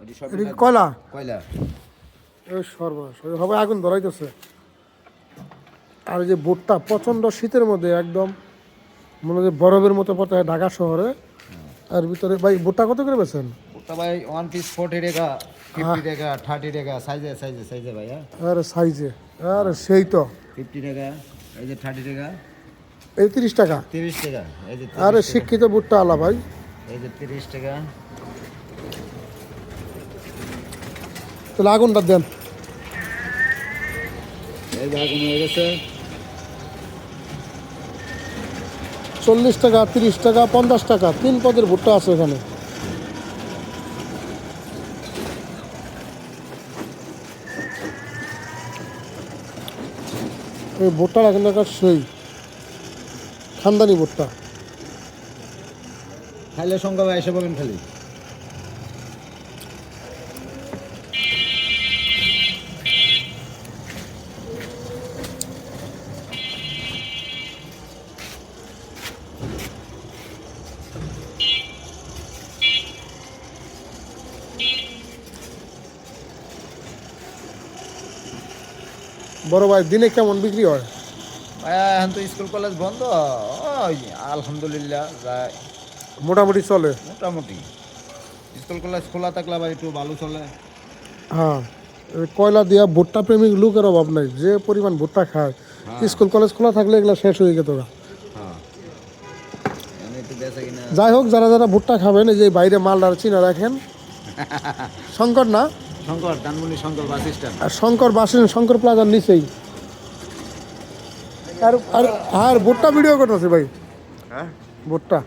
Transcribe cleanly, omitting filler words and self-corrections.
এটা কি কয়লা? কয়লা। এই সর্বনাশ, হবে আগুন ধরাইতেছে। আর এই যে ভুট্টা প্রচণ্ড শীতের মধ্যে একদম মনে হয় বরফের মতো পড়তে হয় ঢাকা শহরে। আর ভিতরে ভাই ভুট্টা কত করে বেছেন? ভুট্টা ভাই 1 পিস 40 টাকা, 50 টাকা, 30 টাকা, সাইজে ভাই। হ্যাঁ আরে সাইজে, আরে সেই তো 50 টাকা, এই যে 30 টাকা, এই 30 টাকা। 30 টাকা, এই যে 30 আরে টাকা, শিক্ষিত ভুট্টা আলা ভাই। এই যে 30 টাকা। তাহলে আগুনটা দেন। এই যে আগুন হয়ে গেছে। 40 টাকা, 30 টাকা, 50 টাকা, 3 পদের ভুট্টা আছে এখানে। এই ভুট্টাটা কিন্তু একটা সেই খানদানি ভুট্টা। খাইলে সংখ্যা ভাই এসে বলেন খালি। বড় ভাই দিনে কেমন বিক্রি হয়? এখন তো স্কুল কলেজ বন্ধ, ওই আলহামদুলিল্লাহ যায় মোটামুটি চলে। মোটামুটি। স্কুল কলেজ খোলা থাকলে আবার একটু ভালো চলে। হ্যাঁ, এই কয়লা দিয়া ভুট্টা প্রেমিক লোকের অভাব নাই, যে পরিমাণ ভুট্টা খায়। স্কুল কলেজ খোলা থাকলে এগুলো শেষ হয়ে যেত গা। হ্যাঁ এমনি একটু বেচা কিনা। যাই হোক, যারা যারা ভুট্টা খাবেন এই যে বাইরে মালদার চিনা রাখেন। শঙ্কর না, শঙ্কর, ধানমন্ডি শঙ্কর বাস স্ট্যান্ড। আর শঙ্কর বাসেন, শঙ্কর প্লাজার নিচেই। আর আর আর ভুট্টা ভিডিও করতেছে ভাই, হ্যাঁ ভুট্টা